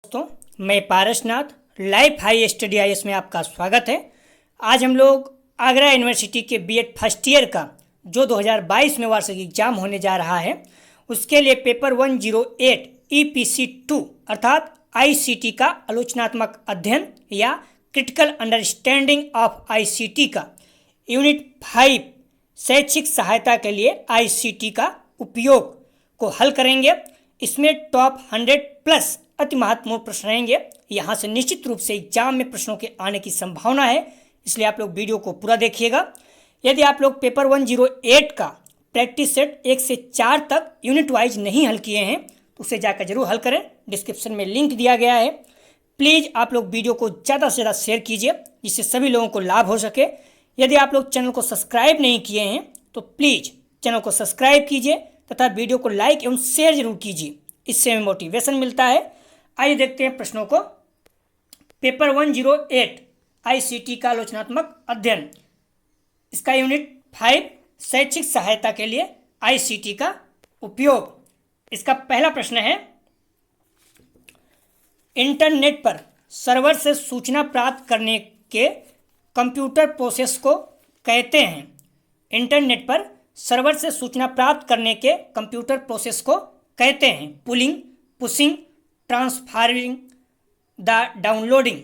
दोस्तों, मैं Parasnath life high study IAS में आपका स्वागत है। आज हम लोग आगरा यूनिवर्सिटी के बीएड फर्स्ट ईयर का जो 2022 में वार्षिक एग्जाम होने जा रहा है उसके लिए पेपर 108 ईपीसी 2 अर्थात आईसीटी का आलोचनात्मक अध्ययन या क्रिटिकल अंडरस्टैंडिंग ऑफ आईसीटी का यूनिट 5 शैक्षिक सहायता के लिए आईसीटी का उपयोग को हल करेंगे। इसमें टॉप 100 प्लस अति महत्वपूर्ण प्रश्न रहेंगे। यहाँ से निश्चित रूप से एग्जाम में प्रश्नों के आने की संभावना है, इसलिए आप लोग वीडियो को पूरा देखिएगा। यदि आप लोग पेपर 108 का प्रैक्टिस सेट 1 से 4 तक यूनिट वाइज नहीं हल किए हैं तो उसे जाकर जरूर हल करें। डिस्क्रिप्शन में लिंक दिया गया है। प्लीज़ आप लोग वीडियो को ज़्यादा से ज़्यादा शेयर कीजिए जिससे सभी लोगों को लाभ हो सके। यदि आप लोग चैनल को सब्सक्राइब नहीं किए हैं तो प्लीज़ चैनल को सब्सक्राइब कीजिए तथा वीडियो को लाइक एवं शेयर जरूर कीजिए, इससे हमें मोटिवेशन मिलता है। आइए देखते हैं प्रश्नों को। पेपर 108 आईसीटी का आलोचनात्मक अध्ययन, इसका यूनिट 5 शैक्षिक सहायता के लिए आईसीटी का उपयोग। इसका पहला प्रश्न है, इंटरनेट पर सर्वर से सूचना प्राप्त करने के कंप्यूटर प्रोसेस को कहते हैं। इंटरनेट पर सर्वर से सूचना प्राप्त करने के कंप्यूटर प्रोसेस को कहते हैं पुलिंग, पुशिंग, ट्रांसफरिंग, डाउनलोडिंग।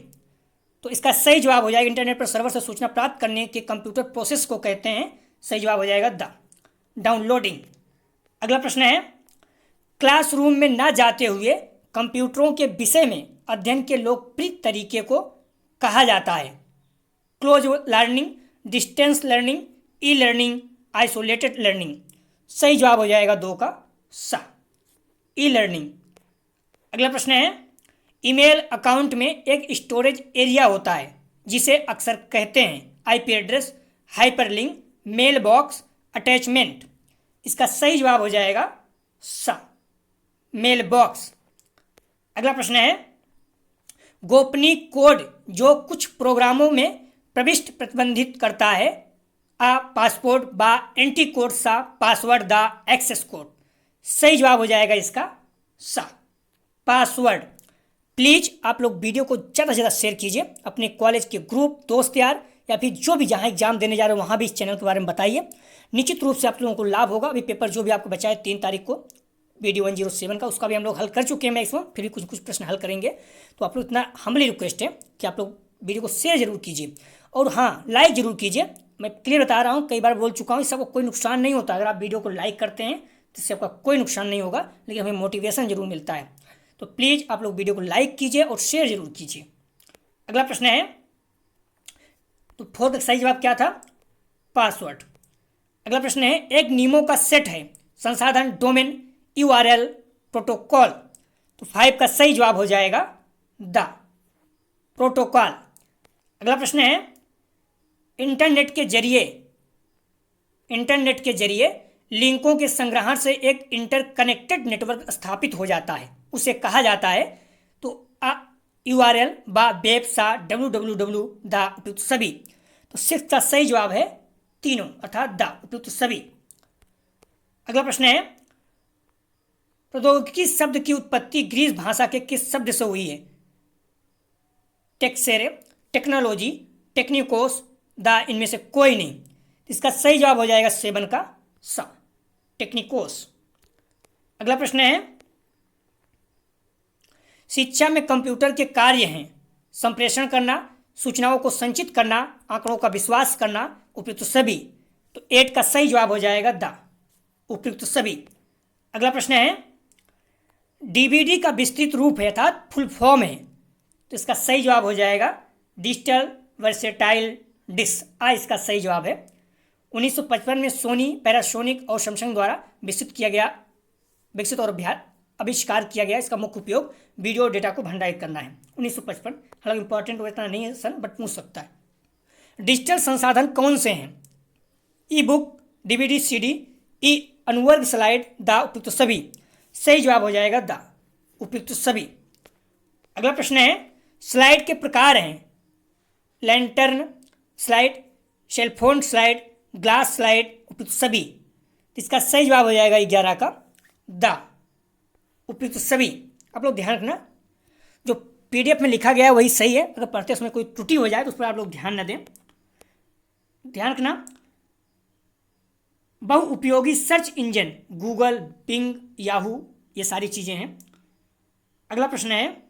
तो इसका सही जवाब हो जाएगा इंटरनेट पर सर्वर से सूचना प्राप्त करने के कंप्यूटर प्रोसेस को कहते हैं, सही जवाब हो जाएगा डाउनलोडिंग। अगला प्रश्न है, क्लासरूम में ना जाते हुए कंप्यूटरों के विषय में अध्ययन के लोकप्रिय तरीके को कहा जाता है। Close learning, distance learning, e learning, isolated learning. सही जवाब हो जाएगा 2 का सा, ई लर्निंग। अगला प्रश्न है, ईमेल अकाउंट में एक स्टोरेज एरिया होता है जिसे अक्सर कहते हैं IP address, hyperlink, mail box, attachment. इसका सही जवाब हो जाएगा सा, मेल बॉक्स। अगला प्रश्न है, गोपनीय कोड जो कुछ प्रोग्रामों में प्रविष्टि प्रतिबंधित करता है। आ पासपोर्ट बा एंटी कोड सा पासवर्ड दा एक्सेस कोड। सही जवाब हो जाएगा इसका सा, पासवर्ड। प्लीज़ आप लोग वीडियो को ज़्यादा से ज़्यादा शेयर कीजिए अपने कॉलेज के ग्रुप, दोस्त यार या फिर जो भी जहाँ एग्जाम देने जा रहे हो वहाँ भी इस चैनल के बारे में बताइए। निश्चित रूप से आप लोगों को लाभ होगा। अभी पेपर जो भी आपको बचा है 3 तारीख को वीडियो 107 का, उसका भी हम लोग हल कर चुके हैं मैक्सिमम, फिर भी कुछ कुछ प्रश्न हल करेंगे। तो आप लोग इतना हम्बली रिक्वेस्ट है कि आप लोग वीडियो को शेयर जरूर कीजिए और हाँ, लाइक जरूर कीजिए। मैं क्लियर बता रहा हूँ, कई बार बोल चुका हूँ, इससे आपको कोई नुकसान नहीं होता। अगर आप वीडियो को लाइक करते हैं तो इससे आपका कोई नुकसान नहीं होगा, लेकिन हमें मोटिवेशन जरूर मिलता है। तो प्लीज़ आप लोग वीडियो को लाइक कीजिए और शेयर जरूर कीजिए। अगला प्रश्न है, तो 4 का सही जवाब क्या था? पासवर्ड। अगला प्रश्न है, एक नियमों का सेट है संसाधन, डोमेन, यूआरएल, प्रोटोकॉल। तो 5 का सही जवाब हो जाएगा द प्रोटोकॉल। अगला प्रश्न है, इंटरनेट के जरिए लिंकों के संग्रहण से एक इंटरकनेक्टेड नेटवर्क स्थापित हो जाता है, उसे कहा जाता है। तो यूआरएल बा वेब सा www द उपयुक्त सभी। तो 6 का सही जवाब है तीनों अर्थात द उपयुक्त सभी। अगला प्रश्न है, प्रौद्योगिकी शब्द की उत्पत्ति ग्रीस भाषा के किस शब्द से हुई है? टेक्सेरे, टेक्नोलॉजी, टेक्निकोस, द इनमें से कोई नहीं। इसका सही जवाब हो जाएगा 7 का सा, टेक्निकोस। अगला प्रश्न है, शिक्षा में कंप्यूटर के कार्य हैं संप्रेषण करना, सूचनाओं को संचित करना, आंकड़ों का विश्वास करना, उपयुक्त सभी। तो 8 का सही जवाब हो जाएगा द उपयुक्त सभी। अगला प्रश्न है, डीवीडी का विस्तृत रूप है अर्थात फुल फॉर्म है, तो इसका सही जवाब हो जाएगा डिजिटल वर्सेटाइल डिस्क। इसका सही जवाब है। 1955 में सोनी, पैनासोनिक और सैमसंग द्वारा विकसित और आविष्कार किया गया। इसका मुख्य उपयोग वीडियो डेटा को भंडारित करना है। 1955, हालांकि इंपॉर्टेंट इतना नहीं है सन, बट पूछ सकता है। डिजिटल संसाधन कौन से हैं? E book, DVD, CD, E अनुवर्ग स्लाइड, द उपयुक्त सभी। सही जवाब हो जाएगा द उपयुक्त सभी। अगला प्रश्न है, स्लाइड के प्रकार हैं lantern slide, cellphone slide, glass slide, उपयुक्त सभी। इसका सही जवाब हो जाएगा 11 का द उपयुक्त सभी। आप लोग ध्यान रखना, जो PDF में लिखा गया है वही सही है। अगर पढ़ते समय कोई त्रुटि हो जाए तो उस पर आप लोग ध्यान न दें। ध्यान रखना, बहुउपयोगी search engine Google, Bing, Yahoo, ये सारी चीज़ें हैं। अगला प्रश्न है,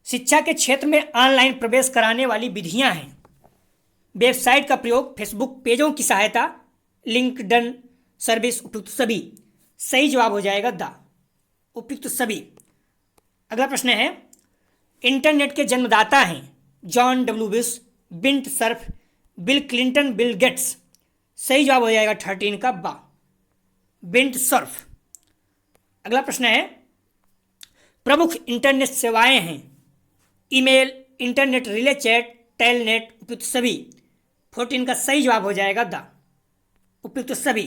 शिक्षा के क्षेत्र में ऑनलाइन प्रवेश कराने वाली विधियां हैं। वेबसाइट का प्रयोग, फेसबुक पेजों की सहायता, लिंक्डइन सर्विस, उपयुक्त सभी। सही जवाब हो जाएगा द, उपयुक्त सभी। अगला प्रश्न है, इंटरनेट के जन्मदाता हैं John W Bush, Vint Cerf, Bill Clinton, Bill Gates. सही जवाब हो जाएगा 13 का बा, बिंट सर्फ। अगला प्रश्न है, प्रमुख इंटरनेट सेवाएं हैं email, internet relay chat, telnet, उपयुक्त सभी। 14 का सही जवाब हो जाएगा द, उपयुक्त सभी।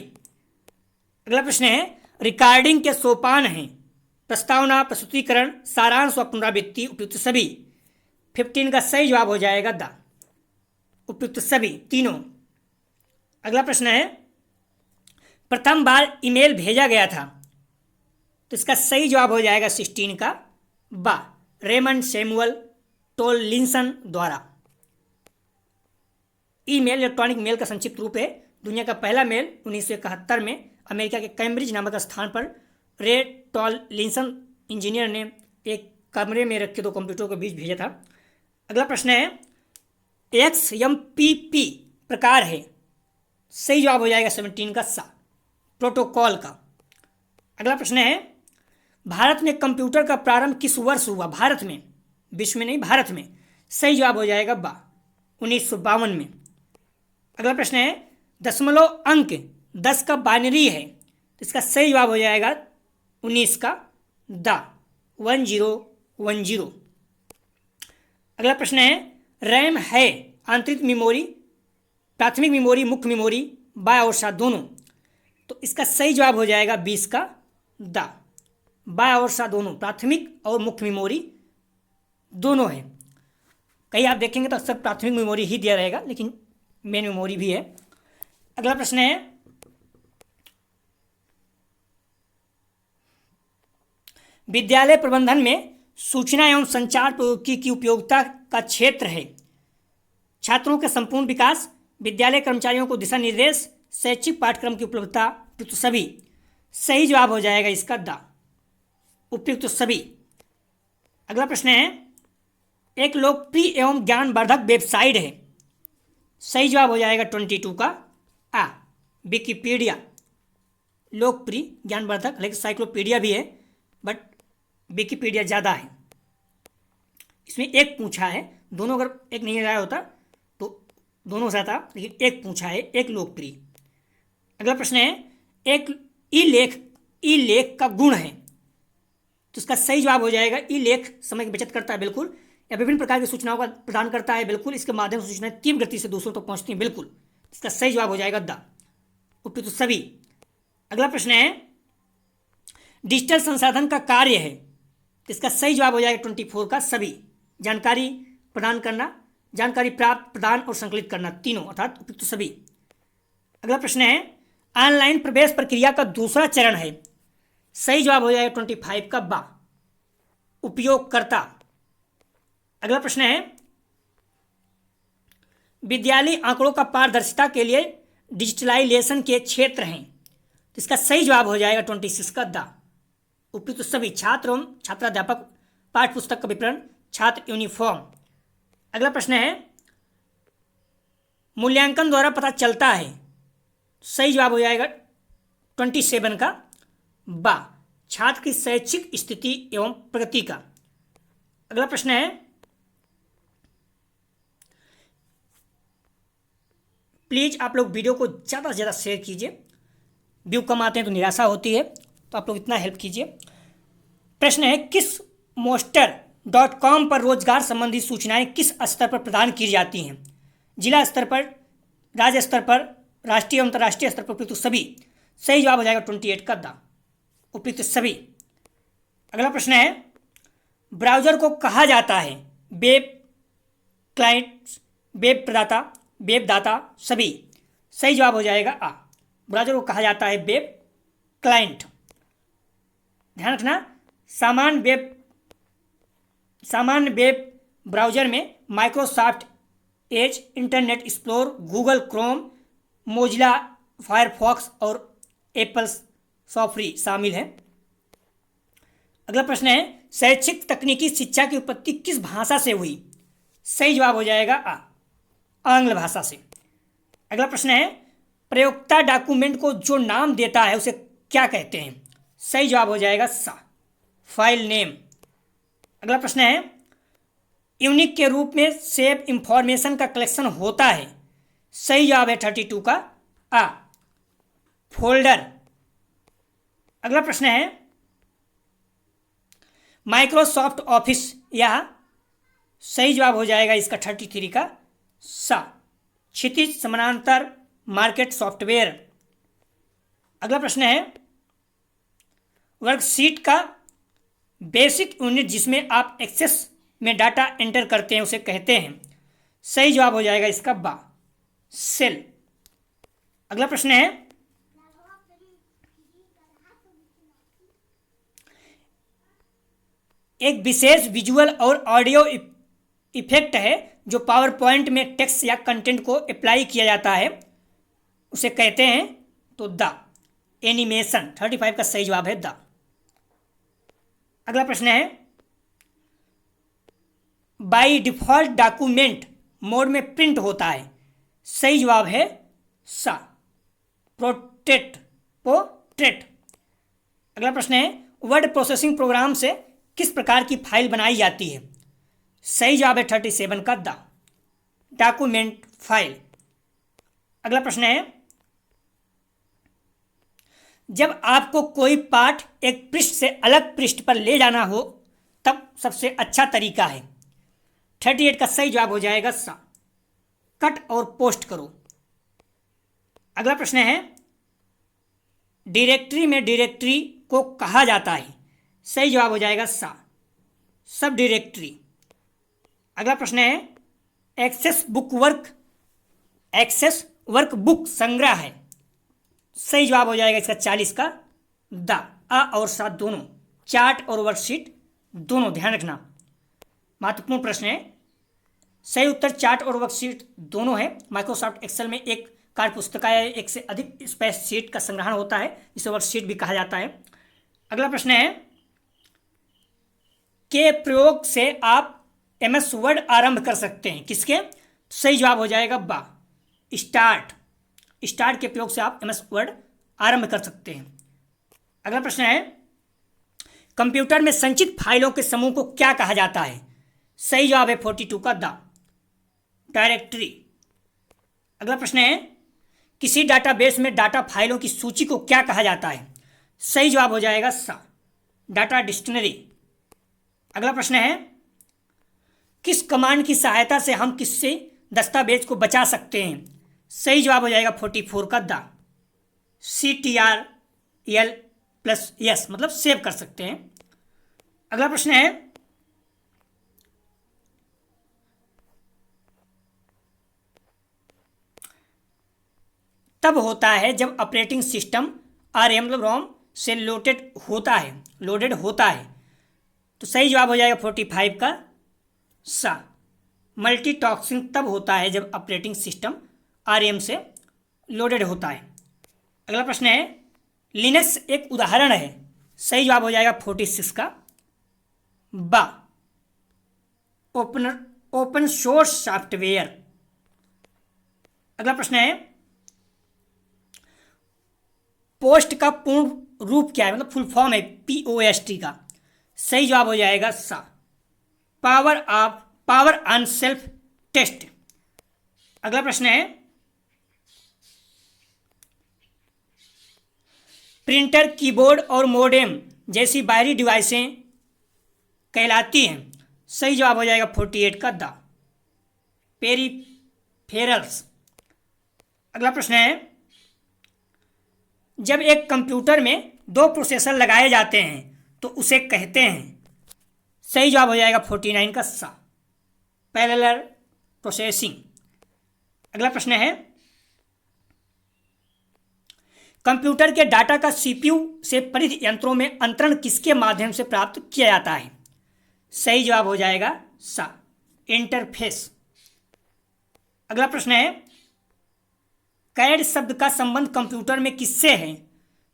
अगला प्रश्न है, रिकॉर्डिंग के सोपान हैं प्रस्तावना, प्रस्तुतिकरण, सारांश व पुनरावृत्ति, उपयुक्त सभी। 15 का सही जवाब हो जाएगा द, उपयुक्त सभी तीनों। अगला प्रश्न है, प्रथम बार ईमेल भेजा गया था, तो इसका सही जवाब हो जाएगा 16 का बा, रेमंड सैमुअल टोलिंसन द्वारा। ईमेल इलेक्ट्रॉनिक मेल का संक्षिप्त रूप है। दुनिया का पहला मेल 1971 में अमेरिका के कैम्ब्रिज नामक स्थान पर रे टॉलिंसन इंजीनियर ने एक कमरे में रखे 2 कंप्यूटरों के बीच भेजा था। अगला प्रश्न है, XMPP प्रकार है। सही जवाब हो जाएगा 17 का सा, प्रोटोकॉल का। अगला प्रश्न है, भारत में कंप्यूटर का प्रारंभ किस वर्ष हुआ? भारत में, विश्व में नहीं, भारत में। सही जवाब हो जाएगा बा, 1952 में। अगला प्रश्न है, दशमलव अंक 10 का बाइनरी है, तो इसका सही जवाब हो जाएगा 19 का द, 1010। अगला प्रश्न है, रैम है आंतरिक मेमोरी, प्राथमिक मेमोरी, मुख्य मेमोरी, बाय और साथ दोनों, तो इसका सही जवाब हो जाएगा 20 का द, बाय और साथ दोनों, प्राथमिक और मुख्य मेमोरी दोनों है। कहीं आप देखेंगे तो अक्सर प्राथमिक मेमोरी ही दिया रहेगा, लेकिन मेन मेमोरी भी है। अगला प्रश्न है, विद्यालय प्रबंधन में सूचना एवं संचार प्रौद्योगिकी की उपयोगिता का क्षेत्र है छात्रों के संपूर्ण विकास, विद्यालय कर्मचारियों को दिशा निर्देश, शैक्षिक पाठ्यक्रम की उपलब्धता, उपयुक्त सभी। सही जवाब हो जाएगा इसका द, उपयुक्त सभी। अगला प्रश्न है, एक लोकप्रिय एवं ज्ञानवर्धक वेबसाइट है। सही जवाब हो जाएगा 22 का आ, विकिपीडिया। लोकप्रिय, ज्ञानवर्धक, लेकिन साइक्लोपीडिया भी है, बट विकिपीडिया ज़्यादा है। इसमें एक पूछा है, दोनों अगर एक नहीं आया होता तो दोनों से आता, लेकिन एक पूछा है, एक लोकप्रिय। अगला प्रश्न है, एक ई लेख का गुण है, तो इसका सही जवाब हो जाएगा ई लेख समय की बचत करता है, बिल्कुल, या विभिन्न प्रकार की सूचनाओं का प्रदान करता है, बिल्कुल, इसके माध्यम से सूचनाएं तीव्र गति से दूसरों तक पहुंचती हैं, बिल्कुल। इसका सही जवाब हो जाएगा द, उपयुक्त सभी। अगला प्रश्न है, डिजिटल संसाधन का कार्य है, तो इसका सही जवाब हो जाएगा 24 का सभी। जानकारी प्रदान करना, जानकारी प्राप्त, प्रदान और संकलित करना, तीनों, अर्थात उपयुक्त सभी। अगला प्रश्न है, ऑनलाइन प्रवेश प्रक्रिया का दूसरा चरण है। सही जवाब हो जाएगा 25 का बा, उपयोगकर्ता। अगला प्रश्न है, विद्यालय आंकड़ों का पारदर्शिता के लिए डिजिटलाइजेशन के क्षेत्र हैं, तो इसका सही जवाब हो जाएगा 26 का द, उपयुक्त सभी। छात्र एवं छात्राध्यापक, पाठ्य पुस्तक का वितरण, छात्र यूनिफॉर्म। अगला प्रश्न है, मूल्यांकन द्वारा पता चलता है। सही जवाब हो जाएगा 27 का बा, छात्र की शैक्षिक स्थिति एवं प्रगति का। अगला प्रश्न है, प्लीज आप लोग वीडियो को ज़्यादा से ज़्यादा शेयर कीजिए, व्यू कम आते हैं तो निराशा होती है, तो आप लोग इतना हेल्प कीजिए। प्रश्न है, किस moster.com पर रोजगार संबंधी सूचनाएं किस स्तर पर प्रदान की जाती हैं? जिला स्तर पर, राज्य स्तर पर, राष्ट्रीय एवं अंतर्राष्ट्रीय स्तर पर, उपयुक्त सभी। सही जवाब हो जाएगा 28 का द, उपयुक्त सभी। अगला प्रश्न है, ब्राउजर को कहा जाता है वेब क्लाइंट, वेब प्रदाता, वेब दाता, सभी। सही जवाब हो जाएगा आ, ब्राउजर को कहा जाता है वेब क्लाइंट। ध्यान रखना, सामान्य वेब सामान्य वेब ब्राउज़र में Microsoft Edge, internet explorer, Google Chrome, Mozilla Firefox और एप्पल सॉफ्री शामिल हैं। अगला प्रश्न है, शैक्षिक तकनीकी शिक्षा की उत्पत्ति किस भाषा से हुई? सही जवाब हो जाएगा आंग्ल भाषा से। अगला प्रश्न है, प्रयोक्ता डॉक्यूमेंट को जो नाम देता है उसे क्या कहते हैं? सही जवाब हो जाएगा फाइल नेम। अगला प्रश्न है, यूनिक के रूप में सेव इंफॉर्मेशन का कलेक्शन होता है। सही जवाब है 32 का फोल्डर। अगला प्रश्न है, माइक्रोसॉफ्ट ऑफिस, यह सही जवाब हो जाएगा इसका 33 का क्षितिज समानांतर मार्केट सॉफ्टवेयर। अगला प्रश्न है, वर्कशीट का बेसिक यूनिट जिसमें आप एक्सेस में डाटा एंटर करते हैं उसे कहते हैं। सही जवाब हो जाएगा इसका सेल। अगला प्रश्न है, एक विशेष विजुअल और ऑडियो इफेक्ट है जो पावर पॉइंट में टेक्स्ट या कंटेंट को अप्लाई किया जाता है, उसे कहते हैं तो एनिमेशन। 35 का सही जवाब है अगला प्रश्न है, बाई डिफॉल्ट डॉक्यूमेंट मोड में प्रिंट होता है। सही जवाब है पोर्ट्रेट। अगला प्रश्न है, वर्ड प्रोसेसिंग प्रोग्राम से किस प्रकार की फाइल बनाई जाती है? सही जवाब है 37 का डॉक्यूमेंट फाइल। अगला प्रश्न है, जब आपको कोई पाठ एक पृष्ठ से अलग पृष्ठ पर ले जाना हो तब सबसे अच्छा तरीका है। 38 का सही जवाब हो जाएगा कट और पोस्ट करो। अगला प्रश्न है, डायरेक्टरी में डायरेक्टरी को कहा जाता है। सही जवाब हो जाएगा सब डायरेक्टरी। अगला प्रश्न है, एक्सेस वर्कबुक संग्रह है। सही जवाब हो जाएगा इसका 40 का और 7 दोनों, चार्ट और वर्कशीट दोनों, ध्यान रखना महत्वपूर्ण प्रश्न है। सही उत्तर चार्ट और वर्कशीट दोनों है। माइक्रोसॉफ्ट एक्सेल में एक कार्य पुस्तिका या एक से अधिक स्प्रेडशीट का संग्रहण होता है, जिसे वर्कशीट भी कहा जाता है। अगला प्रश्न है, के प्रयोग से आप एमएस वर्ड आरंभ कर सकते हैं। किसके? सही जवाब हो जाएगा स्टार्ट के प्रयोग से आप एमएस वर्ड आरंभ कर सकते हैं। अगला प्रश्न है, कंप्यूटर में संचित फाइलों के समूह को क्या कहा जाता है? सही जवाब है 42 का डायरेक्टरी। अगला प्रश्न है, किसी डाटाबेस में डाटा फाइलों की सूची को क्या कहा जाता है? सही जवाब हो जाएगा डाटा डिक्शनरी। अगला प्रश्न है, किस कमांड की सहायता से हम किसी दस्तावेज को बचा सकते हैं? सही जवाब हो जाएगा 44 का CTRL+S, मतलब सेव कर सकते हैं। अगला प्रश्न है, तब होता है जब ऑपरेटिंग सिस्टम आरएम मतलब रोम से लोडेड होता है। तो सही जवाब हो जाएगा 45 का मल्टीटास्किंग तब होता है जब ऑपरेटिंग सिस्टम आरएम से लोडेड होता है। अगला प्रश्न है, लिनक्स एक उदाहरण है। सही जवाब हो जाएगा 46 का ओपन सोर्स सॉफ्टवेयर। अगला प्रश्न है, पोस्ट का पूर्ण रूप क्या है, मतलब फुल फॉर्म है POST का। सही जवाब हो जाएगा पावर ऑन सेल्फ टेस्ट। अगला प्रश्न है, प्रिंटर, कीबोर्ड और मोडेम जैसी बाहरी डिवाइसें कहलाती हैं। सही जवाब हो जाएगा 48 का पेरिफेरल्स। अगला प्रश्न है, जब एक कंप्यूटर में 2 प्रोसेसर लगाए जाते हैं तो उसे कहते हैं। सही जवाब हो जाएगा 49 का पैरेलल प्रोसेसिंग। अगला प्रश्न है, कंप्यूटर के डाटा का CPU से परिध यंत्रों में अंतरण किसके माध्यम से प्राप्त किया जाता है? सही जवाब हो जाएगा सा, इंटरफेस। अगला प्रश्न है, कैड शब्द का संबंध कंप्यूटर में किससे है?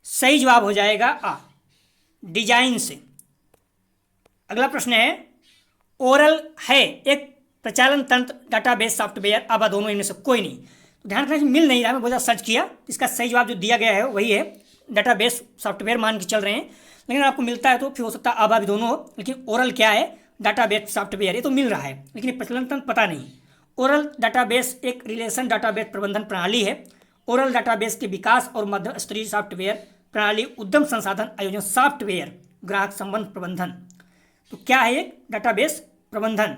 सही जवाब हो जाएगा आ, डिजाइन से। अगला प्रश्न है, ओरल है एक प्रचालन तंत्र, डाटाबेस, सॉफ्टवेयर, अब दोनों इनमें से कोई नहीं। तो ध्यान रखना, मिल नहीं रहा, मैं बहुत ज़्यादा सर्च किया, इसका सही जवाब जो दिया गया है वही है, डाटाबेस सॉफ्टवेयर मान के चल रहे हैं, लेकिन अगर आपको मिलता है तो फिर हो सकता है अब भी दोनों हो, लेकिन ओरल क्या है, डाटाबेस सॉफ्टवेयर, ये तो मिल रहा है, लेकिन ये प्रचलन तंत्र पता नहीं। ओरल डाटाबेस एक रिलेशन डाटाबेस प्रबंधन प्रणाली है। ओरल डाटाबेस के विकास और मध्यम स्तरीय सॉफ्टवेयर प्रणाली, उद्यम संसाधन आयोजन, सॉफ्टवेयर, ग्राहक संबंध प्रबंधन। तो क्या है एक डाटाबेस प्रबंधन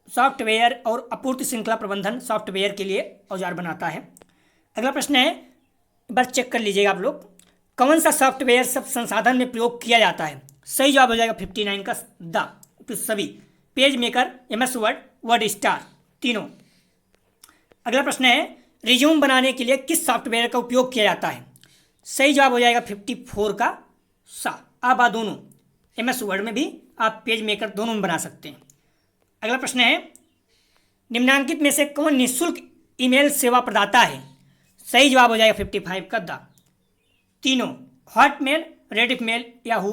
सॉफ्टवेयर और आपूर्ति श्रृंखला प्रबंधन सॉफ्टवेयर के लिए औजार बनाता है। अगला प्रश्न है, बस चेक कर लीजिएगा आप लोग, कौन सा सॉफ्टवेयर सब संसाधन में प्रयोग किया जाता है? सही जवाब हो जाएगा 59 का द, सभी, page maker, MS word, word star, तीनों। अगला प्रश्न है, रिज्यूम बनाने के लिए किस सॉफ्टवेयर का उपयोग किया जाता है? सही जवाब हो जाएगा 54 का सा, आप दोनों, MS वर्ड में भी आप पेज मेकर दोनों में बना सकते हैं। अगला प्रश्न है, निम्नांकित में से कौन निःशुल्क ईमेल सेवा प्रदाता है? सही जवाब हो जाएगा 55 का द, तीनों, हॉटमेल, रेडिफ मेल, याहू,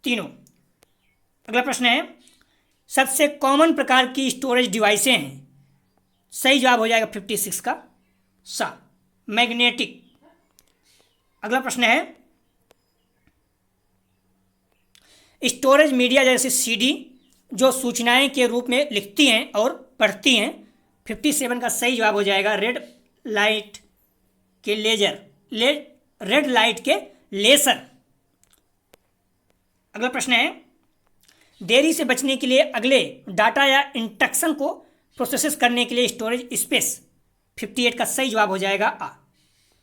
तीनों। अगला प्रश्न है, सबसे कॉमन प्रकार की स्टोरेज डिवाइसें हैं? सही जवाब हो जाएगा 56 का सा, मैग्नेटिक। अगला प्रश्न है, स्टोरेज मीडिया जैसे CD जो सूचनाएं के रूप में लिखती हैं और पढ़ती हैं? 57 का सही जवाब हो जाएगा रेड लाइट के लेजर, रेड लाइट के लेसर। अगला प्रश्न है, देरी से बचने के लिए अगले डाटा या इंस्ट्रक्शन को प्रोसेस करने के लिए स्टोरेज स्पेस? 58 का सही जवाब हो जाएगा आ,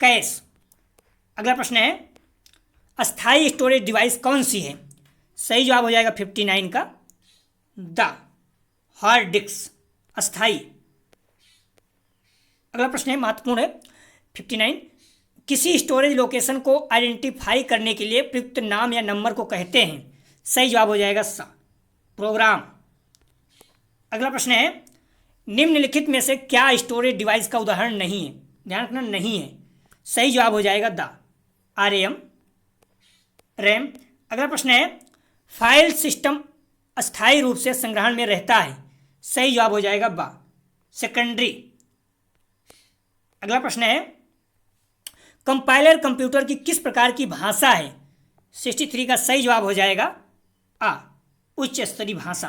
कैश। अगला प्रश्न है, अस्थायी स्टोरेज डिवाइस कौन सी है? सही जवाब हो जाएगा 59 का द, हार्ड डिस्क, अस्थायी। अगला प्रश्न है, महत्वपूर्ण है 59, किसी स्टोरेज लोकेशन को आइडेंटिफाई करने के लिए प्रयुक्त नाम या नंबर को कहते हैं? सही जवाब हो जाएगा सा, प्रोग्राम। अगला प्रश्न है, निम्नलिखित में से क्या स्टोरेज डिवाइस का उदाहरण नहीं है? ध्यान रखना, नहीं है। सही जवाब हो जाएगा द, RAM, रैम। अगला प्रश्न है, फाइल सिस्टम अस्थायी रूप से संग्रहण में रहता है? सही जवाब हो जाएगा बा, सेकेंडरी। अगला प्रश्न है, कंपाइलर कंप्यूटर की किस प्रकार की भाषा है? 63 का सही जवाब हो जाएगा आ, उच्च स्तरीय भाषा।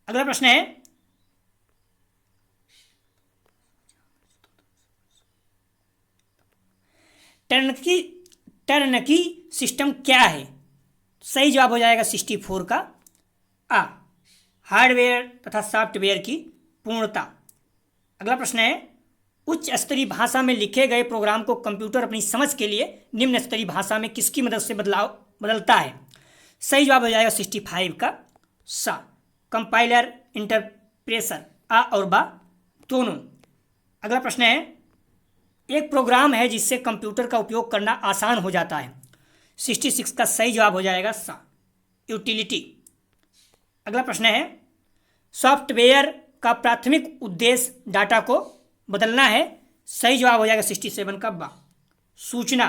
अगला प्रश्न है, टर्नकी सिस्टम क्या है? सही जवाब हो जाएगा 64 का आ, हार्डवेयर तथा सॉफ्टवेयर की पूर्णता। अगला प्रश्न है, उच्च स्तरीय भाषा में लिखे गए प्रोग्राम को कंप्यूटर अपनी समझ के लिए निम्न स्तरीय भाषा में किसकी मदद से बदलता है? सही जवाब हो जाएगा 65 का सा, कंपाइलर, इंटरप्रेटर, आ और बा दोनों। अगला प्रश्न है, एक प्रोग्राम है जिससे कंप्यूटर का उपयोग करना आसान हो जाता है? 66 का सही जवाब हो जाएगा सा, यूटिलिटी। अगला प्रश्न है, सॉफ्टवेयर का प्राथमिक उद्देश्य डाटा को बदलना है? सही जवाब हो जाएगा 67 का बा, सूचना।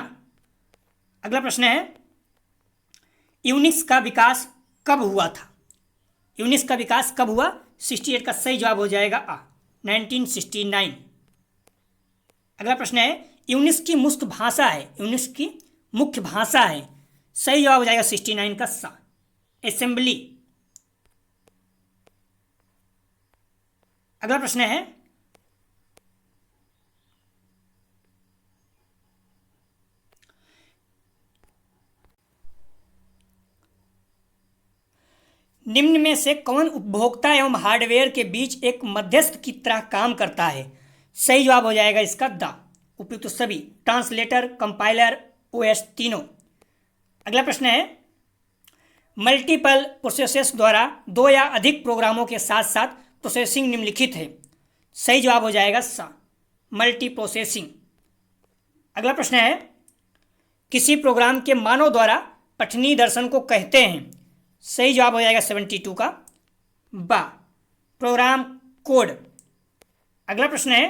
अगला प्रश्न है, यूनिक्स का विकास कब हुआ था? यूनिक्स का विकास कब हुआ? 68 का सही जवाब हो जाएगा आ, 1969। अगला प्रश्न है, यूनिक्स की मुख्य भाषा है? यूनिक्स की मुख्य भाषा है? सही जवाब हो जाएगा 69 का सा, असेंबली। अगला प्रश्न है, निम्न में से कौन उपभोक्ता एवं हार्डवेयर के बीच एक मध्यस्थ की तरह काम करता है? सही जवाब हो जाएगा इसका द, उपयुक्त सभी, ट्रांसलेटर, कंपाइलर, OS, तीनों। अगला प्रश्न है, मल्टीपल प्रोसेसर्स द्वारा दो या अधिक प्रोग्रामों के साथ साथ प्रोसेसिंग निम्नलिखित है? सही जवाब हो जाएगा सा, मल्टी प्रोसेसिंग। अगला प्रश्न है, किसी प्रोग्राम के मानव द्वारा पठनीय दर्शन को कहते हैं? सही जवाब हो जाएगा 72 का बा, प्रोग्राम कोड। अगला प्रश्न है,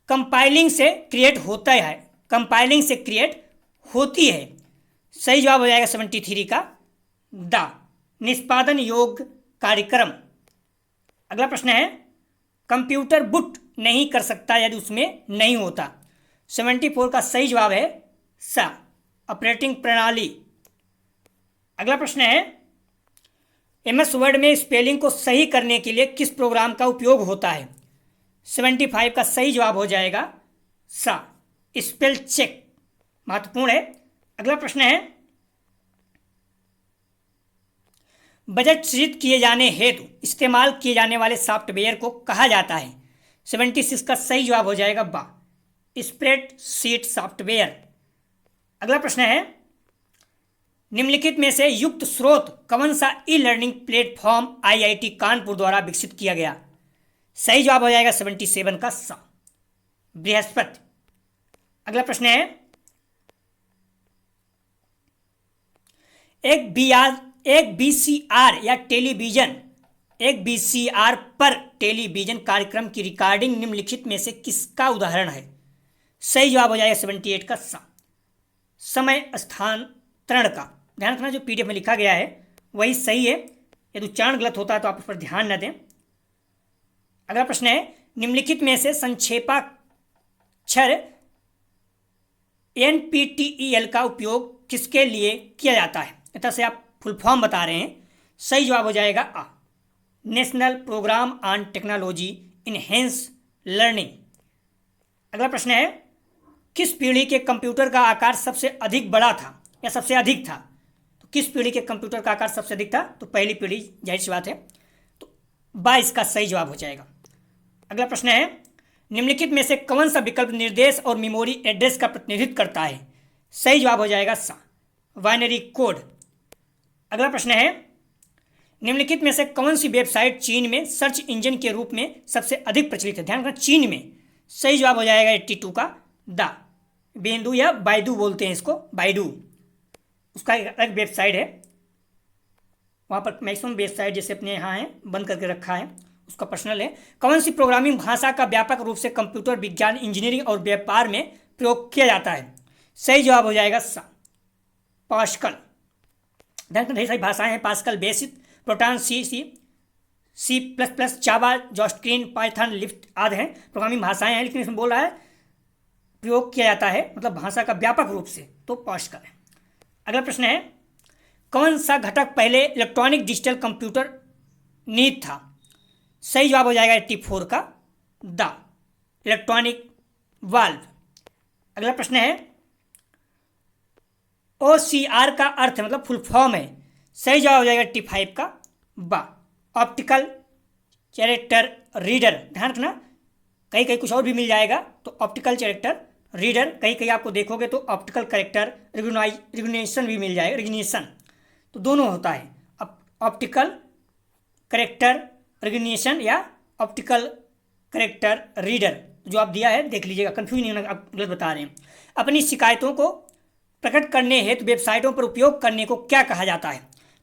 कंपाइलिंग से क्रिएट होता है, कंपाइलिंग से क्रिएट होती है। सही जवाब हो जाएगा 73 का दा, निष्पादन योग्य कार्यक्रम। अगला प्रश्न है, कंप्यूटर बूट नहीं कर सकता यदि उसमें नहीं होता। 74 का सही जवाब है सा, ऑपरेटिंग प्रणाली। अगला प्रश्न है, एमएस वर्ड में स्पेलिंग को सही करने के लिए किस प्रोग्राम का उपयोग होता है? 75 का सही जवाब हो जाएगा सा, स्पेल चेक, महत्वपूर्ण है। अगला प्रश्न है, बजट सृजित किए जाने हेतु इस्तेमाल किए जाने वाले सॉफ्टवेयर को कहा जाता है? 76 का सही जवाब हो जाएगा बा, स्प्रेडशीट सॉफ्टवेयर। अगला प्रश्न है, निम्नलिखित में से युक्त स्रोत कौन सा e learning platform IIT Kanpur द्वारा विकसित किया गया? सही जवाब हो जाएगा 77 का सा, बृहस्पति। अगला प्रश्न है, एक बीसीआर या टेलीविजन, एक बीसीआर पर टेलीविजन कार्यक्रम की रिकॉर्डिंग निम्नलिखित में से किसका उदाहरण है? सही जवाब हो जाएगा 78 का सा, समय स्थानांतरण का। ध्यान रखना जो पीडीएफ में लिखा गया है वही सही है, यदि उच्चारण गलत होता है तो आप उस पर ध्यान न दें। अगला प्रश्न है, निम्नलिखित में से संक्षेपाक्षर एनपीटीईएल का उपयोग किसके लिए किया जाता है? इस तरह से आप फुल फॉर्म बता रहे हैं। सही जवाब हो जाएगा आ, national programme on technology enhance learning. अगला प्रश्न है, किस पीढ़ी के कंप्यूटर का आकार सबसे अधिक बड़ा था या सबसे अधिक था? तो किस पीढ़ी के कंप्यूटर का आकार सबसे अधिक था? तो पहली पीढ़ी, जाहिर सी बात है, तो 22 का सही जवाब हो जाएगा। अगला प्रश्न है, निम्नलिखित में से कौन सा विकल्प निर्देश और मेमोरी एड्रेस का प्रतिनिधित्व करता है? सही जवाब हो जाएगा सा, बाइनरी कोड। अगला प्रश्न है, निम्नलिखित में से कौन सी वेबसाइट चीन में सर्च इंजन के रूप में सबसे अधिक प्रचलित है? ध्यान रखना, चीन में। सही जवाब हो जाएगा 82 का दा, बेंदु या बाइडू बोलते हैं इसको, बाइडू, उसका एक अलग वेबसाइट है। वहाँ पर मैक्सिमम वेबसाइट जैसे अपने यहाँ है बंद करके रखा है, उसका पर्सनल है। कौन सी प्रोग्रामिंग भाषा का व्यापक रूप से कंप्यूटर विज्ञान, इंजीनियरिंग और व्यापार में प्रयोग किया जाता है? सही जवाब हो जाएगा सा, पास्कल। ध्यान रखना, ढेर सारी भाषाएं हैं, Pascal, BASIC, Proton, C plus plus, Java, जॉस्ट्रीन, पाइथन, लिफ्ट आदि हैं प्रोग्रामिंग भाषाएं हैं, लेकिन इसमें बोल रहा है प्रयोग किया जाता है मतलब भाषा का व्यापक रूप से, तो पास्कल है। अगला प्रश्न है, कौन सा घटक पहले इलेक्ट्रॉनिक डिजिटल कंप्यूटर नीति था? सही जवाब हो जाएगा 84 का द, इलेक्ट्रॉनिक वाल्व। अगला प्रश्न है, OCR का अर्थ मतलब फुल फॉर्म है? सही जवाब हो जाएगा 85 का बा, ऑप्टिकल कैरेक्टर रीडर। ध्यान रखना, कहीं कहीं कुछ और भी मिल जाएगा, तो ऑप्टिकल कैरेक्टर रीडर, कहीं कहीं आपको देखोगे तो ऑप्टिकल कैरेक्टर रिकग्निशन भी मिल जाएगा, रिकग्निशन, तो दोनों होता है, ऑप्टिकल कैरेक्टर रिकग्निशन या ऑप्टिकल कैरेक्टर रीडर। जो आप दिया है देख लीजिएगा, कंफ्यूज नहीं होना, आप गलत बता रहे हैं। अपनी शिकायतों को प्रकट करने हेतु वेबसाइटों पर उपयोग करने को क्या कहा जाता है?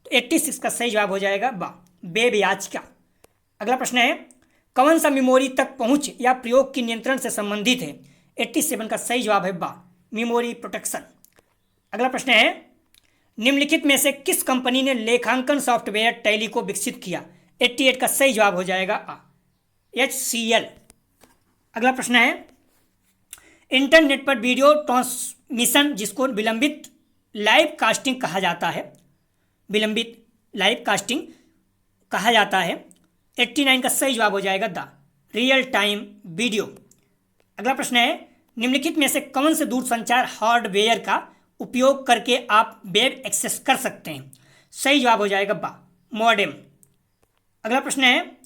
तो 86 का सही जवाब हो जाएगा बा, वेब याचिका। अगला प्रश्न है, कौन सा मेमोरी तक पहुंच या प्रयोग की नियंत्रण से संबंधित है? 87 का सही जवाब है बा, मेमोरी प्रोटेक्शन। अगला प्रश्न है, निम्नलिखित में से किस कंपनी ने लेखांकन सॉफ्टवेयर टैली को विकसित किया? 88 का सही जवाब हो जाएगा आ, HCL। अगला प्रश्न है, इंटरनेट पर वीडियो ट्रांसमिशन जिसको विलंबित लाइव कास्टिंग कहा जाता है, विलंबित लाइव कास्टिंग कहा जाता है, 89 का सही जवाब हो जाएगा द, रियल टाइम वीडियो। अगला प्रश्न है, निम्नलिखित में से कौन से दूरसंचार हार्डवेयर का उपयोग करके आप वेब एक्सेस कर सकते हैं? सही जवाब हो जाएगा बा, मॉडेम। अगला प्रश्न है,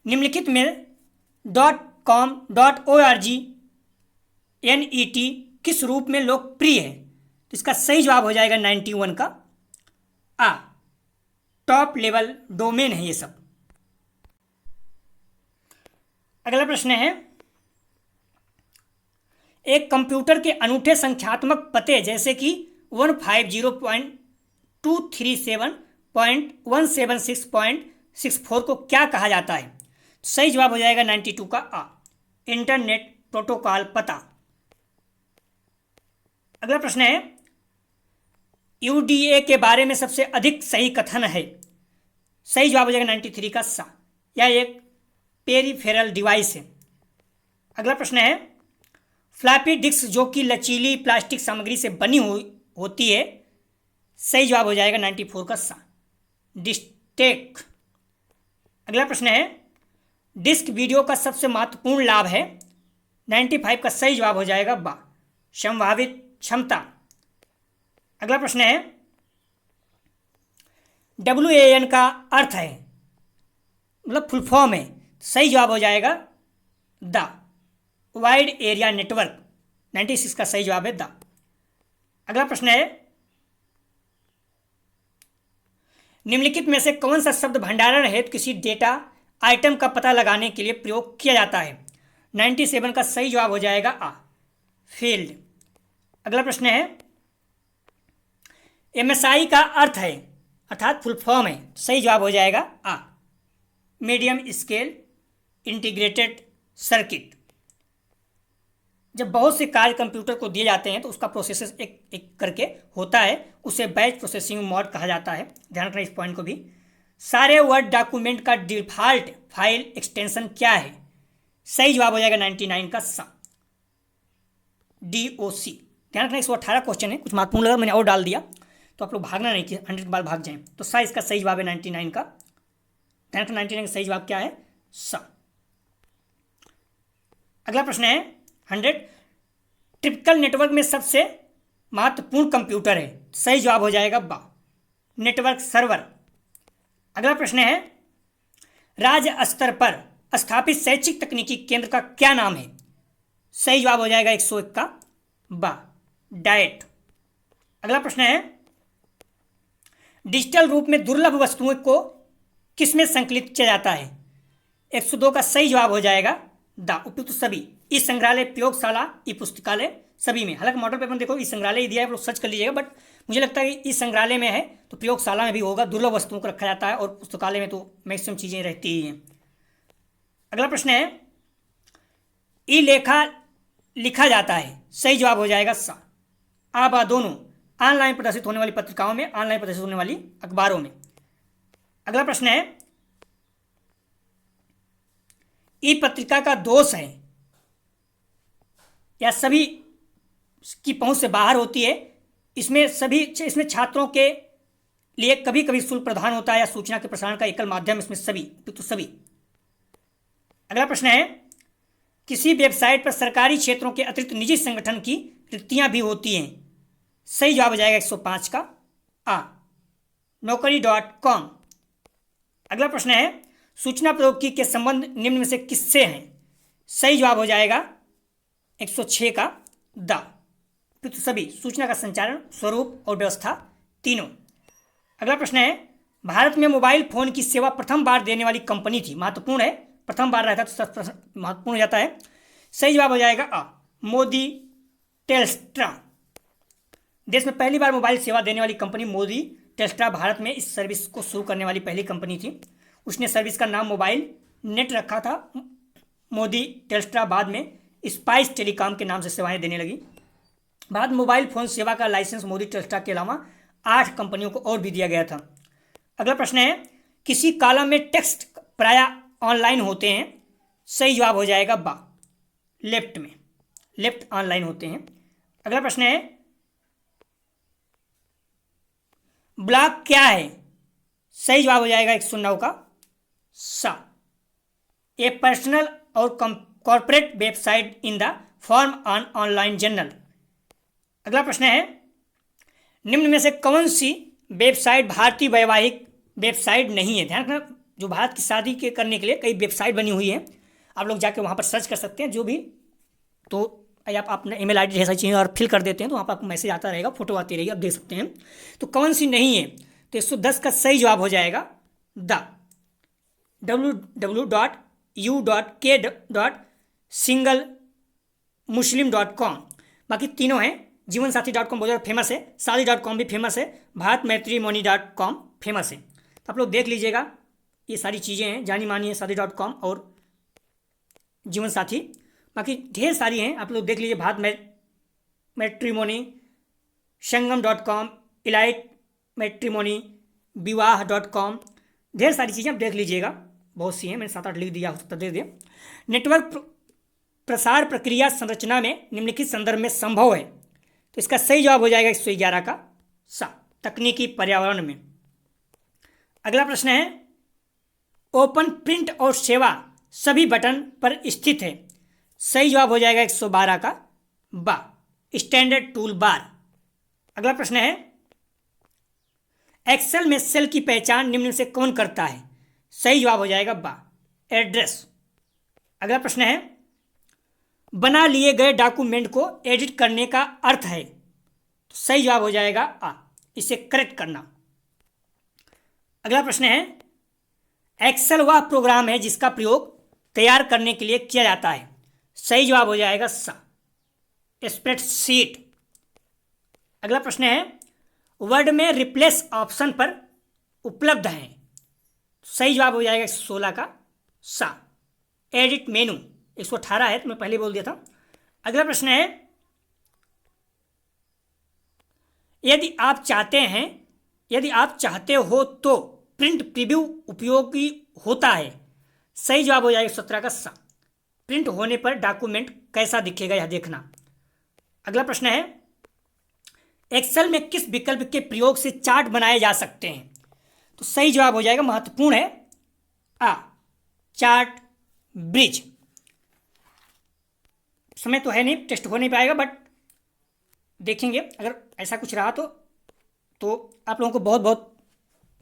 निम्नलिखित में .com, .org, NET किस रूप में लोकप्रिय है? तो इसका सही जवाब हो जाएगा 91 का आ, टॉप लेवल डोमेन है ये सब। अगला प्रश्न है, एक कंप्यूटर के अनूठे संख्यात्मक पते जैसे कि 150.237.176.64 को क्या कहा जाता है? सही जवाब हो जाएगा 92 का आ, इंटरनेट प्रोटोकॉल पता। अगला प्रश्न है, यूडीए के बारे में सबसे अधिक सही कथन है? सही जवाब हो जाएगा 93 का सा, यह एक पेरिफेरल डिवाइस है। अगला प्रश्न है, फ्लॉपी डिस्क जो कि लचीली प्लास्टिक सामग्री से बनी हुई होती है? सही जवाब हो जाएगा 94 का सा, डिस्टेक। अगला प्रश्न है, डिस्क वीडियो का सबसे महत्वपूर्ण लाभ है? 95 का सही जवाब हो जाएगा बा, संभावित क्षमता। अगला प्रश्न है, WAN का अर्थ है, मतलब फुल फॉर्म है? सही जवाब हो जाएगा द वाइड एरिया नेटवर्क। 96 का सही जवाब है द। अगला प्रश्न है, निम्नलिखित में से कौन सा शब्द भंडारण हेतु किसी डेटा आइटम का पता लगाने के लिए प्रयोग किया जाता है? 97 का सही जवाब हो जाएगा आ, फील्ड। अगला प्रश्न है, MSI का अर्थ है, अर्थात फुल फॉर्म है? सही जवाब हो जाएगा आ, मीडियम स्केल इंटीग्रेटेड सर्किट। जब बहुत से कार्य कंप्यूटर को दिए जाते हैं तो उसका प्रोसेसर एक एक करके होता है, उसे बैच प्रोसेसिंग मोड कहा जाता है। ध्यान रखना इस पॉइंट को भी। सारे वर्ड डॉक्यूमेंट का डिफॉल्ट फाइल एक्सटेंशन क्या है? सही जवाब हो जाएगा 99 का सा, DOC। ध्यान रखना 118 क्वेश्चन है, कुछ महत्वपूर्ण लगा मैंने और डाल दिया, तो आप लोग भागना नहीं कि 100 बार भाग जाएं। तो सा इसका सही जवाब है 99 का। ध्यान रखना 99 का सही जवाब क्या है? सा। अगला प्रश्न है 100, टिपिकल नेटवर्क में सबसे महत्वपूर्ण कंप्यूटर है? सही जवाब हो जाएगा बा, नेटवर्क सर्वर। अगला प्रश्न है, राज्य स्तर पर स्थापित शैक्षिक तकनीकी केंद्र का क्या नाम है? सही जवाब हो जाएगा 101 का बा, डाइट। अगला प्रश्न है, डिजिटल रूप में दुर्लभ वस्तुओं को किसमें संकलित किया जाता है? 102 का सही जवाब हो जाएगा द उपयुक्त सभी, ई संग्रहालय, प्रयोगशाला, ई पुस्तकालय, सभी में। हालांकि मॉडल पेपर में देखो ई संग्रहालय ही दिया है, आप लोग सर्च कर लीजिएगा, बट मुझे लगता है कि ई संग्रहालय में है तो प्रयोगशाला में भी होगा। दुर्लभ वस्तुओं को रखा जाता है और पुस्तकालय में तो मैक्सिमम चीज़ें रहती ही हैं। अगला प्रश्न है, ई लेखा लिखा जाता है? सही जवाब हो जाएगा सा, आ बा दोनों, ऑनलाइन प्रदर्शित होने वाली पत्रिकाओं में, ऑनलाइन प्रदर्शित होने वाली अखबारों में। अगला प्रश्न है, ई पत्रिका का दोष है या सभी की पहुंच से बाहर होती है? इसमें छात्रों के लिए कभी कभी शुल्क प्रदान होता है या सूचना के प्रसारण का एकल माध्यम, इसमें सभी तो सभी। अगला प्रश्न है, किसी वेबसाइट पर सरकारी क्षेत्रों के अतिरिक्त निजी संगठन की रिक्तियां भी होती हैं? सही जवाब हो जाएगा 105 का आ, नौकरी.com। अगला प्रश्न है, सूचना प्रौद्योगिकी के संबंध निम्न में से किससे हैं? सही जवाब हो जाएगा 106 का द, तो सभी, सूचना का संचारण, स्वरूप और व्यवस्था, तीनों। अगला प्रश्न है, भारत में मोबाइल फोन की सेवा प्रथम बार देने वाली कंपनी थी? महत्वपूर्ण है, प्रथम बार रहता है तो महत्वपूर्ण हो जाता है। सही जवाब हो जाएगा आ, मोदी टेल्स्ट्रा। देश में पहली बार मोबाइल सेवा देने वाली कंपनी मोदी टेल्स्ट्रा भारत में इस सर्विस को शुरू करने वाली पहली कंपनी थी। उसने सर्विस का नाम मोबाइल नेट रखा था। मोदी टेल्स्ट्रा बाद में स्पाइस टेलीकॉम के नाम से सेवाएं देने लगी। बाद मोबाइल फोन सेवा का लाइसेंस मोदी टेल्स्ट्रा के अलावा 8 कंपनियों को और भी दिया गया था। अगला प्रश्न है, किसी कॉलम में टेक्स्ट प्रायः ऑनलाइन होते हैं? सही जवाब हो जाएगा बा, लेफ्ट में, लेफ्ट ऑनलाइन होते हैं। अगला प्रश्न है, ब्लॉग क्या है? सही जवाब हो जाएगा 109 का सा, ए पर्सनल और corporate website in the form on online journal. अगला प्रश्न है, निम्न में से कौन सी वेबसाइट भारतीय वैवाहिक वेबसाइट नहीं है? ध्यान रखना, जो भारत की शादी के करने के लिए कई वेबसाइट बनी हुई है, आप लोग जाके वहाँ पर सर्च कर सकते हैं जो भी, तो आप अपना ईमेल आईडी ढेर सारी चीज़ें और फिल कर देते हैं तो वहाँ पर आपको मैसेज आता रहेगा, फोटो आती रहेगी, आप देख सकते हैं। तो कौन सी नहीं है? तो 110 का सही जवाब हो जाएगा द www.u.k.single muslim.com, बाकी तीनों हैं। जीवनसाथी.com बहुत ज़्यादा फेमस है, शादी.com भी फेमस है, भारतमैत्रीमोनी.com फेमस है। तो आप लोग देख लीजिएगा, ये सारी चीज़ें हैं जानी मानी है, शादी.com और जीवनसाथी। बाकी ढेर सारी हैं, आप लोग देख लीजिए, मैट्रिमोनी, संगम.com, इलाइट मैट्रिमोनी, विवाह.com, ढेर सारी चीज़ें आप देख लीजिएगा, बहुत सी हैं, मैंने 7-8 लिख दिया, हो सकता दे दिया। नेटवर्क प्रसार प्रक्रिया संरचना में निम्नलिखित संदर्भ में संभव है, तो इसका सही जवाब हो जाएगा 111 का सा, तकनीकी पर्यावरण में। अगला प्रश्न है, ओपन प्रिंट और सेवा सभी बटन पर स्थित है, सही जवाब हो जाएगा 112 का बा, स्टैंडर्ड टूल बार। अगला प्रश्न है, एक्सेल में सेल की पहचान निम्न से कौन करता है, सही जवाब हो जाएगा बा, एड्रेस। अगला प्रश्न है, बना लिए गए डॉक्यूमेंट को एडिट करने का अर्थ है, तो सही जवाब हो जाएगा आ, इसे करेक्ट करना। अगला प्रश्न है, एक्सेल वह प्रोग्राम है जिसका प्रयोग तैयार करने के लिए किया जाता है, सही जवाब हो जाएगा सा, स्प्रेडशीट। अगला प्रश्न है, वर्ड में रिप्लेस ऑप्शन पर उपलब्ध हैं, सही जवाब हो जाएगा 16 का सा, एडिट मेनू। 118 है, तो मैं पहले बोल दिया था। अगला प्रश्न है, यदि आप चाहते हो तो प्रिंट प्रीव्यू उपयोगी होता है, सही जवाब हो जाएगा 17 का सा, प्रिंट होने पर डॉक्यूमेंट कैसा दिखेगा यह देखना। अगला प्रश्न है, एक्सेल में किस विकल्प के प्रयोग से चार्ट बनाए जा सकते हैं, तो सही जवाब हो जाएगा, महत्वपूर्ण है आ, चार्ट ब्रिज। समय तो है नहीं, टेस्ट हो नहीं पाएगा, बट देखेंगे अगर ऐसा कुछ रहा तो आप लोगों को बहुत बहुत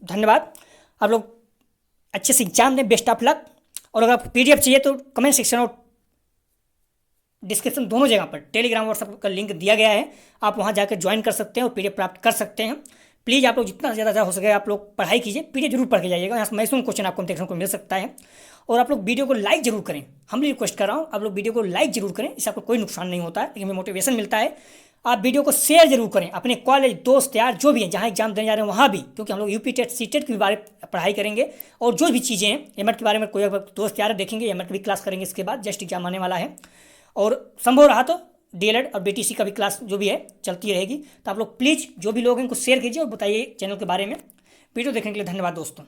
धन्यवाद। आप लोग अच्छे से एग्जाम दें, बेस्ट ऑफ लक। और अगर आपको पीडीएफ चाहिए तो कमेंट सेक्शन और डिस्क्रिप्शन दोनों जगह पर टेलीग्राम व्हाट्सएप का लिंक दिया गया है, आप वहां जाकर ज्वाइन कर सकते हैं और पीडीएफ प्राप्त कर सकते हैं। प्लीज़ आप लोग जितना ज़्यादा हो सके आप लोग पढ़ाई कीजिए, पीडीएफ जरूर पढ़ के जाइएगा, यहाँ से मैक्सिमम क्वेश्चन आपको देखने को मिल सकता है। और आप लोग वीडियो को लाइक जरूर करें, हम भी रिक्वेस्ट कर रहा हूँ, आप लोग वीडियो को लाइक जरूर करें, इससे आपको कोई नुकसान नहीं होता है, लेकिन हमें मोटिवेशन मिलता है। आप वीडियो को शेयर जरूर करें अपने कॉलेज दोस्त यार जो भी हैं, जहाँ एग्जाम देने जा रहे हैं वहाँ भी, क्योंकि हम लोग यूपी टेट सीटेट के बारे में पढ़ाई करेंगे और जो भी चीज़ें हैं एमएड के बारे में कोई दोस्त यार देखेंगे, एमएड की भी क्लास करेंगे, इसके बाद जस्ट एग्जाम आने वाला है। और संभव रहा तो डीएलएड और बीटीसी का भी क्लास जो भी है चलती रहेगी। तो आप लोग प्लीज़ जो भी लोग हैं उनको शेयर कीजिए और बताइए चैनल के बारे में। वीडियो देखने के लिए धन्यवाद दोस्तों।